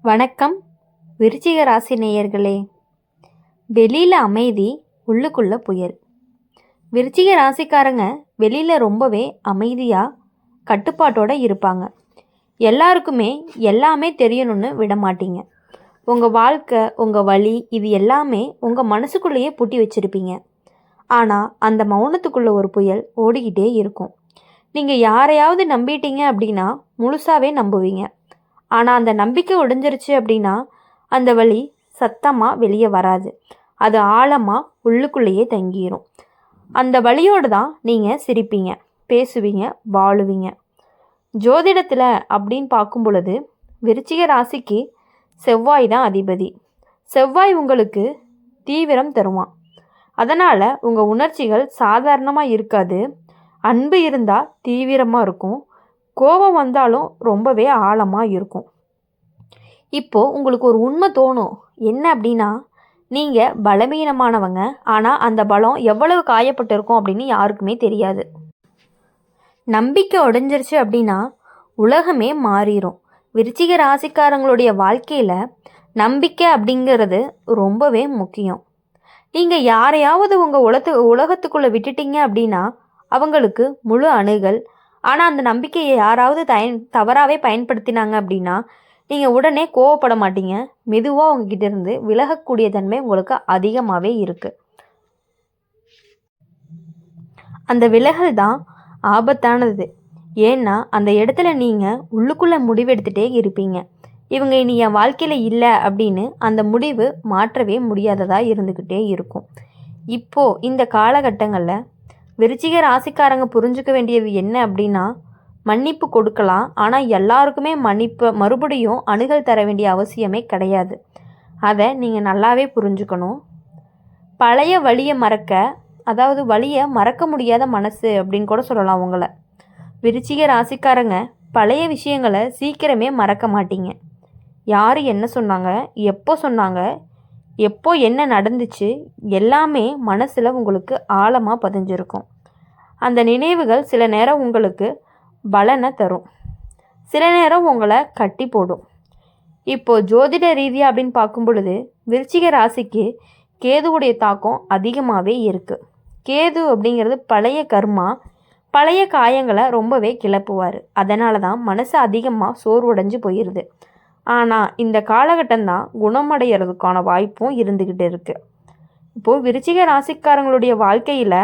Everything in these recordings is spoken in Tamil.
வணக்கம் விருச்சிக ராசி நேயர்களே. வெளியில் அமைதி, உள்ளுக்குள்ள புயல். விருச்சிக ராசிக்காரங்க வெளியில் ரொம்பவே அமைதியாக கட்டுப்பாட்டோடு இருப்பாங்க. எல்லாருக்குமே எல்லாமே தெரியணும்னு விட மாட்டீங்க. உங்கள் வாழ்க்கை, உங்கள் வழி, இது எல்லாமே உங்கள் மனசுக்குள்ளேயே பூட்டி வச்சுருப்பீங்க. ஆனால் அந்த மௌனத்துக்குள்ளே ஒரு புயல் ஓடிக்கிட்டே இருக்கும். நீங்கள் யாரையாவது நம்பிட்டீங்க அப்படின்னா முழுசாகவே நம்புவீங்க. ஆனால் அந்த நம்பிக்கை உடைஞ்சிருச்சு அப்படின்னா அந்த வழி சத்தமாக வெளியே வராது. அது ஆழமாக உள்ளுக்குள்ளேயே தங்கிடும். அந்த வழியோடு தான் நீங்கள் சிரிப்பீங்க, பேசுவீங்க, வாழுவீங்க. ஜோதிடத்தில் அப்படின்னு பார்க்கும் பொழுது விருச்சிக ராசிக்கு செவ்வாய் தான் அதிபதி. செவ்வாய் உங்களுக்கு தீவிரம் தருவான். அதனால் உங்கள் உணர்ச்சிகள் சாதாரணமாக இருக்காது. அன்பு இருந்தால் தீவிரமாக இருக்கும். கோபம் வந்தாலும் ரொம்பவே ஆழமாக இருக்கும். இப்போது உங்களுக்கு ஒரு உண்மை தோணும். என்ன அப்படின்னா, நீங்கள் பலவீனமானவங்க. ஆனால் அந்த பலம் எவ்வளவு காயப்பட்டிருக்கும் அப்படின்னு யாருக்குமே தெரியாது. நம்பிக்கை உடைஞ்சிருச்சு அப்படின்னா உலகமே மாறிடும். விருச்சிக ராசிக்காரங்களுடைய வாழ்க்கையில் நம்பிக்கை அப்படிங்கிறது ரொம்பவே முக்கியம். நீங்கள் யாரையாவது உங்கள் உலகத்துக்குள்ளே விட்டுட்டீங்க அப்படின்னா அவங்களுக்கு முழு அணுகல். ஆனால் அந்த நம்பிக்கையை யாராவது தவறாகவே பயன்படுத்தினாங்க அப்படின்னா நீங்கள் உடனே கோவப்பட மாட்டீங்க. மெதுவாக உங்ககிட்ட இருந்து விலகக்கூடிய தன்மை உங்களுக்கு அதிகமாகவே இருக்குது. அந்த விலகல் தான் ஆபத்தானது. ஏன்னா அந்த இடத்துல நீங்கள் உள்ளுக்குள்ளே முடிவெடுத்துகிட்டே இருப்பீங்க. இவங்க இனி என் வாழ்க்கையில் இல்லை அப்படின்னு அந்த முடிவு மாற்றவே முடியாததாக இருந்துக்கிட்டே இருக்கும். இப்போது இந்த காலகட்டங்களில் விருச்சிக ராசிக்காரங்க புரிஞ்சுக்க வேண்டியது என்ன அப்படின்னா, மன்னிப்பு கொடுக்கலாம். ஆனால் எல்லாருக்குமே மறுபடியும் அணுகல் தர வேண்டிய அவசியமே கிடையாது. அதை நீங்கள் நல்லாவே புரிஞ்சுக்கணும். பழைய வழியை வழியை மறக்க முடியாத மனசு அப்படின்னு கூட சொல்லலாம் உங்களை. விருச்சிக ராசிக்காரங்க பழைய விஷயங்களை சீக்கிரமே மறக்க மாட்டீங்க. யார் என்ன சொன்னாங்க, எப்போ என்ன நடந்துச்சு, எல்லாமே மனசில் உங்களுக்கு ஆழமாக பதிஞ்சிருக்கும். அந்த நினைவுகள் சில நேரம் உங்களுக்கு பலனை தரும், சில நேரம் உங்களை கட்டி போடும். இப்போது ஜோதிட ரீதியாக அப்படின்னு பார்க்கும் பொழுது விருச்சிக ராசிக்கு கேதுவுடைய தாக்கம் அதிகமாகவே இருக்குது. கேது அப்படிங்கிறது பழைய கர்மா, பழைய காயங்களை ரொம்பவே கிளப்புவார். அதனால தான் மனசு அதிகமாக சோர்வடைஞ்சு போயிடுது. ஆனால் இந்த காலகட்டம்தான் குணமடைகிறதுக்கான வாய்ப்பும் இருந்துக்கிட்டு இருக்குது. இப்போது விருச்சிக ராசிக்காரங்களுடைய வாழ்க்கையில்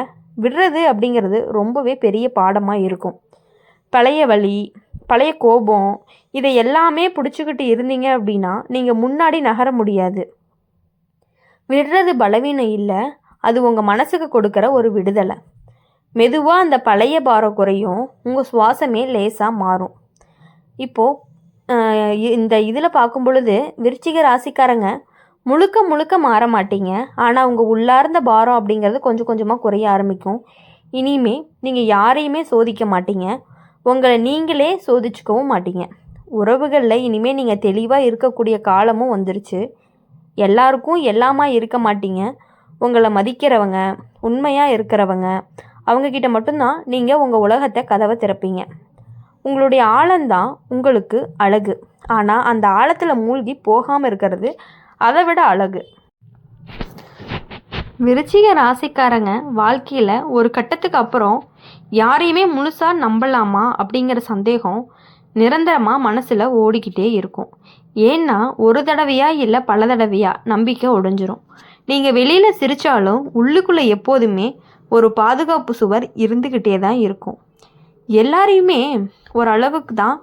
விடுறது அப்படிங்கிறது ரொம்பவே பெரிய பாடமாக இருக்கும். பழைய வலி, பழைய கோபம், இதை எல்லாமே பிடிச்சிக்கிட்டு இருந்தீங்க அப்படின்னா நீங்கள் முன்னாடி நகர முடியாது. விடுறது பலவீனம் இல்லை, அது உங்கள் மனசுக்கு கொடுக்குற ஒரு விடுதலை. மெதுவாக அந்த பழைய பாரம் குறையும், உங்கள் சுவாசமே லேசாக மாறும். இப்போது இந்த இதில் பார்க்கும் பொழுது விருச்சிக ராசிக்காரங்க முழுக்க மாற மாட்டீங்க. ஆனால் உங்கள் உள்ளார்ந்த பாரம் அப்படிங்கிறது கொஞ்சம் கொஞ்சமாக குறைய ஆரம்பிக்கும். இனிமே நீங்கள் யாரையுமே சோதிக்க மாட்டீங்க, உங்களை நீங்களே சோதிச்சுக்கவும் மாட்டீங்க. உறவுகளில் இனிமேல் நீங்கள் தெளிவாக இருக்கக்கூடிய காலமும் வந்துருச்சு. எல்லாருக்கும் எல்லாமா இருக்க மாட்டீங்க. உங்களை மதிக்கிறவங்க, உண்மையாக இருக்கிறவங்க, அவங்கக்கிட்ட மட்டும்தான் நீங்கள் உங்கள் உலகத்தை கதவை திறப்பீங்க. உங்களுடைய ஆழம்தான் உங்களுக்கு அழகு. ஆனால் அந்த ஆழத்தில் மூழ்கி போகாமல் இருக்கிறது அதை விட அழகு. விருச்சிக ராசிக்காரங்க வாழ்க்கையில் ஒரு கட்டத்துக்கு அப்புறம் யாரையுமே முழுசாக நம்பலாமா அப்படிங்கிற சந்தேகம் நிரந்தரமாக மனசில் ஓடிக்கிட்டே இருக்கும். ஏன்னா ஒரு தடவையா இல்லை பல தடவையா நம்பிக்கை உடைஞ்சிரும். நீங்கள் வெளியில் சிரித்தாலும் உள்ளுக்குள்ளே எப்போதுமே ஒரு பாதுகாப்பு சுவர் இருந்துக்கிட்டே தான் இருக்கும். எல்லாரையுமே ஒரு அளவுக்கு தான்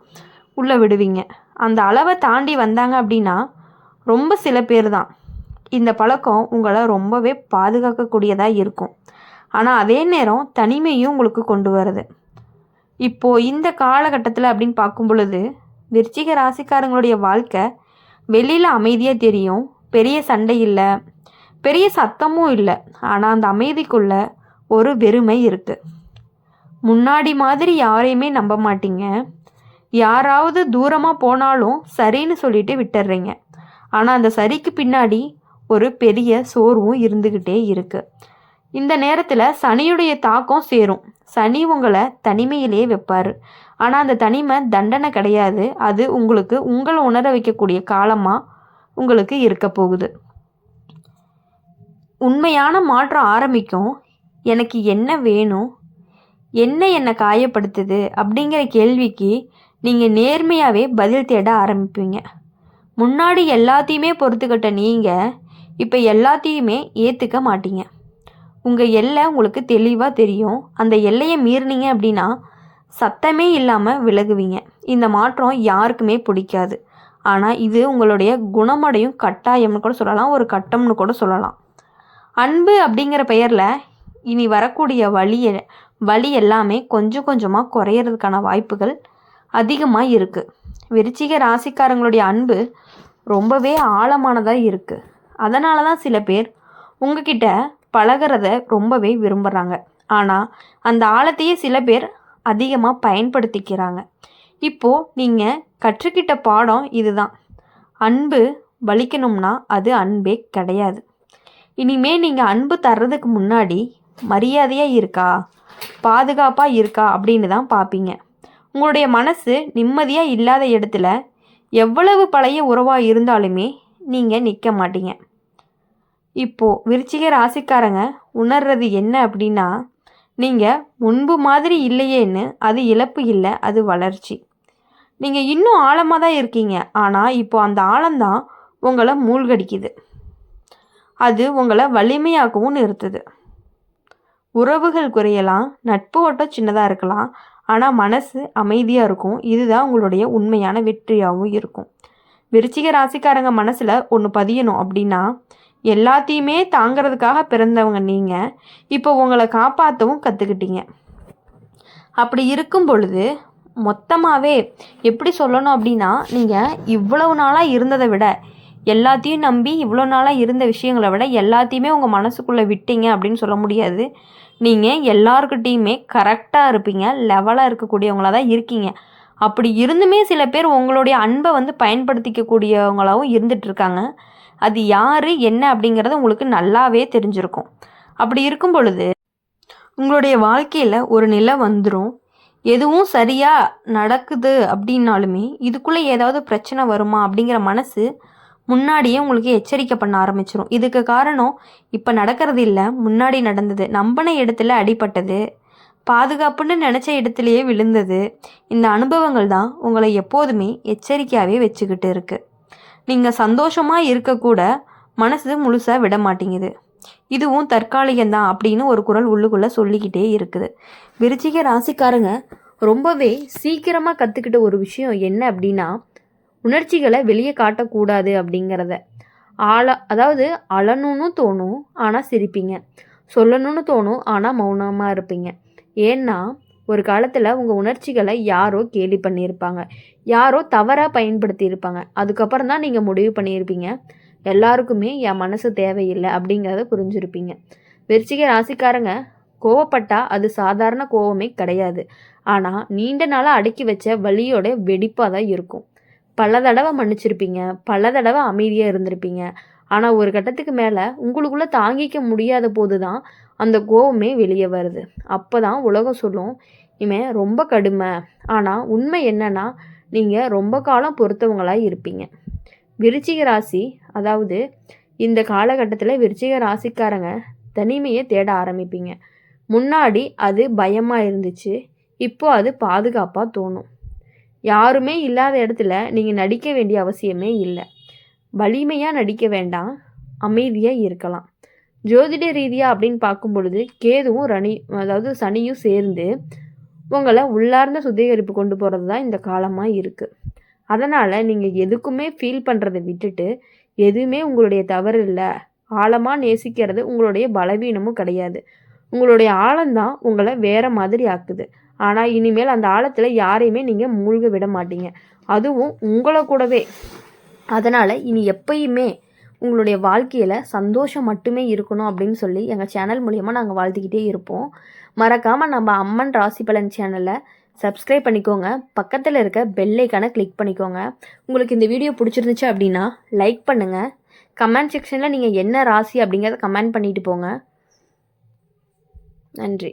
உள்ளே விடுவீங்க. அந்த அளவை தாண்டி வந்தாங்க அப்படின்னா ரொம்ப சில பேர் தான். இந்த பழக்கம் உங்களை ரொம்பவே பாதுகாக்கக்கூடியதாக இருக்கும். ஆனால் அதே நேரம் தனிமையும் உங்களுக்கு கொண்டு வருது. இப்போது இந்த காலகட்டத்தில் அப்படின்னு பார்க்கும் பொழுது விருச்சிக ராசிக்காரங்களுடைய வாழ்க்கை வெளியில் அமைதியாக தெரியும். பெரிய சண்டை இல்லை, பெரிய சத்தமும் இல்லை. ஆனால் அந்த அமைதிக்குள்ள ஒரு வெறுமை இருக்குது. முன்னாடி மாதிரி யாரையுமே நம்ப மாட்டீங்க. யாராவது தூரமாக போனாலும் சரின்னு சொல்லிட்டு விட்டுடுறீங்க. ஆனால் அந்த சரிக்கு பின்னாடி ஒரு பெரிய சோர்வும் இருந்துக்கிட்டே இருக்குது. இந்த நேரத்தில் சனியுடைய தாக்கம் சேரும். சனி உங்களை தனிமையிலே வைப்பார். ஆனால் அந்த தனிமை தண்டனை கிடையாது. அது உங்களுக்கு உங்களை உணர வைக்கக்கூடிய காலமாக உங்களுக்கு இருக்க போகுது. உண்மையான மாற்றம் ஆரம்பிக்கும். எனக்கு என்ன வேணும், என்னை காயப்படுத்துது அப்படிங்கிற கேள்விக்கு நீங்கள் நேர்மையாகவே பதில் தேட ஆரம்பிப்பீங்க. முன்னாடி எல்லாத்தையுமே பொறுத்துக்கிட்ட நீங்கள் இப்போ எல்லாத்தையுமே ஏற்றுக்க மாட்டீங்க. உங்கள் எல்லை உங்களுக்கு தெளிவாக தெரியும். அந்த எல்லையை மீறினீங்க அப்படின்னா சத்தமே இல்லாமல் விலகுவீங்க. இந்த மாற்றம் யாருக்குமே பிடிக்காது. ஆனால் இது உங்களுடைய குணமடையும் கட்டாயம்னு கூட சொல்லலாம், ஒரு கட்டம்னு கூட சொல்லலாம். அன்பு அப்படிங்கிற பெயரில் இனி வரக்கூடிய வலி எல்லாமே கொஞ்சம் கொஞ்சமாக குறையிறதுக்கான வாய்ப்புகள் அதிகமாக இருக்குது. விருச்சிக ராசிக்காரங்களுடைய அன்பு ரொம்பவே ஆழமானதாக இருக்குது. அதனால தான் சில பேர் உங்ககிட்ட பழகிறத ரொம்பவே விரும்புகிறாங்க. ஆனால் அந்த ஆழத்தையே சில பேர் அதிகமாக பயன்படுத்திக்கிறாங்க. இப்போது நீங்கள் கற்றுக்கிட்ட பாடம் இதுதான். அன்பு வலிக்கணும்னா அது அன்பே கிடையாது. இனிமேல் நீங்கள் அன்பு தர்றதுக்கு முன்னாடி மரியாதையாக இருக்கா, பாதுகாப்பாக இருக்கா அப்படின்னு தான் பார்ப்பீங்க. உங்களுடைய மனசு நிம்மதியாக இல்லாத இடத்துல எவ்வளவு பழைய உறவாக இருந்தாலுமே நீங்கள் நிற்க மாட்டீங்க. இப்போது விருச்சிக ராசிக்காரங்க உணர்றது என்ன அப்படின்னா, நீங்கள் முன்பு மாதிரி இல்லையேன்னு அது இழப்பு இல்லை, அது வளர்ச்சி. நீங்கள் இன்னும் ஆழமாக தான் இருக்கீங்க. ஆனால் இப்போ அந்த ஆழம்தான் உங்களை மூழ்கடிக்குது. அது உங்களை வலிமையாகவும் நிறுத்துது. உறவுகள் குறையலாம், நட்பு வட்டம் சின்னதாக இருக்கலாம், ஆனால் மனசு அமைதியாக இருக்கும். இதுதான் உங்களுடைய உண்மையான வெற்றியாகவும் இருக்கும். விருச்சிக ராசிக்காரங்க மனசில் ஒன்று பதியணும் அப்படின்னா, எல்லாத்தையுமே தாங்கிறதுக்காக பிறந்தவங்க நீங்கள் இப்போ உங்களை காப்பாற்றவும் கற்றுக்கிட்டீங்க. அப்படி இருக்கும் பொழுது மொத்தமாகவே எப்படி சொல்லணும் அப்படின்னா, நீங்கள் இவ்வளவு நாளாக இருந்ததை விட, எல்லாத்தையும் நம்பி இவ்வளோ நாளாக இருந்த விஷயங்களை விட எல்லாத்தையுமே உங்கள் மனசுக்குள்ளே விட்டீங்க அப்படின்னு சொல்ல முடியாது. நீங்கள் எல்லாருக்கிட்டேயுமே கரெக்டாக இருப்பீங்க, லெவலாக இருக்கக்கூடியவங்களாக தான் இருக்கீங்க. அப்படி இருந்துமே சில பேர் உங்களுடைய அன்பை பயன்படுத்திக்கக்கூடியவங்களாகவும் இருந்துகிட்ருக்காங்க. அது யார் என்ன அப்படிங்கிறது உங்களுக்கு நல்லாவே தெரிஞ்சிருக்கும். அப்படி இருக்கும் பொழுது உங்களுடைய வாழ்க்கையில் ஒரு நிலை வந்துடும். எதுவும் சரியாக நடக்குது அப்படின்னாலுமே இதுக்குள்ளே ஏதாவது பிரச்சனை வருமா அப்படிங்கிற மனசு முன்னாடியே உங்களுக்கு எச்சரிக்கை பண்ண ஆரம்பிச்சிடும். இதுக்கு காரணம் இப்போ நடக்கிறது இல்லை, முன்னாடி நடந்தது. நம்பின இடத்துல அடிபட்டது, பாதுகாப்புன்னு நினச்ச இடத்துலையே விழுந்தது. இந்த அனுபவங்கள் தான் உங்களை எப்போதுமே எச்சரிக்கையாகவே வச்சுக்கிட்டு இருக்குது. நீங்கள் சந்தோஷமாக இருக்கக்கூட மனசு முழுசாக விட மாட்டேங்குது. இதுவும் தற்காலிகம்தான் அப்படின்னு ஒரு குரல் உள்ளுக்குள்ளே சொல்லிக்கிட்டே இருக்குது. விருச்சிக ராசிக்காரங்க ரொம்பவே சீக்கிரமாக கற்றுக்கிட்ட ஒரு விஷயம் என்ன அப்படின்னா, உணர்ச்சிகளை வெளியே காட்டக்கூடாது அப்படிங்கிறத. அதாவது அழணும்னு தோணும் ஆனால் சிரிப்பீங்க, சொல்லணும்னு தோணும் ஆனால் மௌனமாக இருப்பீங்க. ஏன்னா ஒரு காலத்தில் உங்கள் உணர்ச்சிகளை யாரோ கேலி பண்ணியிருப்பாங்க, யாரோ தவறாக பயன்படுத்தியிருப்பாங்க. அதுக்கப்புறம் தான் நீங்கள் முடிவு பண்ணியிருப்பீங்க, எல்லாருக்குமே என் மனசு தேவையில்லை அப்படிங்கிறத புரிஞ்சிருப்பீங்க. விருச்சிக ராசிக்காரங்க கோவப்பட்டால் அது சாதாரண கோவமே கிடையாது. ஆனால் நீண்ட நாளாக அடக்கி வச்ச வலியோட வெடிப்பாக தான் இருக்கும். பல தடவை மன்னிச்சிருப்பீங்க, பல தடவை அமைதியாக இருந்திருப்பீங்க. ஆனால் ஒரு கட்டத்துக்கு மேலே உங்களுக்குள்ளே தாங்கிக்க முடியாத போது தான் அந்த கோவமே வெளியே வருது. அப்போ தான் உலகம் சொல்லும், இவன் ரொம்ப கடுமை. ஆனால் உண்மை என்னன்னா, நீங்கள் ரொம்ப காலம் பொறுத்தவங்களாக இருப்பீங்க. விருச்சிக ராசி, அதாவது இந்த காலகட்டத்தில் விருச்சிக ராசிக்காரங்க தனிமையை தேட ஆரம்பிப்பீங்க. முன்னாடி அது பயமாக இருந்துச்சு, இப்போ அது பாதுகாப்பாக தோணும். யாருமே இல்லாத இடத்துல நீங்கள் நடிக்க வேண்டிய அவசியமே இல்லை. வலிமையாக நடிக்க வேண்டாம், அமைதியாக இருக்கலாம். ஜோதிட ரீதியாக அப்படின்னு பார்க்கும் பொழுது கேதுவும் சனியும் சேர்ந்து உங்களை உள்ளார்ந்த சுத்திகரிப்பு கொண்டு போகிறது தான் இந்த காலமாக இருக்குது. அதனால் நீங்கள் எதுக்குமே ஃபீல் பண்ணுறதை விட்டுட்டு, எதுவுமே உங்களுடைய தவறு இல்லை, ஆழமாக நேசிக்கிறது உங்களுடைய பலவீனமும் கிடையாது. உங்களுடைய ஆழம்தான் உங்களை வேறு மாதிரி ஆக்குது. ஆனால் இனிமேல் அந்த ஆழத்தில் யாரையுமே நீங்கள் மூழ்க விட மாட்டீங்க, அதுவும் உங்களை கூடவே. அதனால் இனி எப்பயுமே உங்களுடைய வாழ்க்கையில் சந்தோஷம் மட்டுமே இருக்கணும் அப்படின்னு சொல்லி எங்கள் சேனல் மூலயமா நாங்கள் வாழ்த்துக்கிட்டே இருப்போம். மறக்காமல் நம்ம அம்மன் ராசி பலன் சேனலை சப்ஸ்கிரைப் பண்ணிக்கோங்க, பக்கத்தில் இருக்க பெல் ஐக்கானை கிளிக் பண்ணிக்கோங்க. உங்களுக்கு இந்த வீடியோ பிடிச்சிருந்துச்சு அப்படின்னா லைக் பண்ணுங்கள், கமெண்ட் செக்ஷனில் நீங்கள் என்ன ராசி அப்படிங்கிறத கமெண்ட் பண்ணிட்டு போங்க. நன்றி.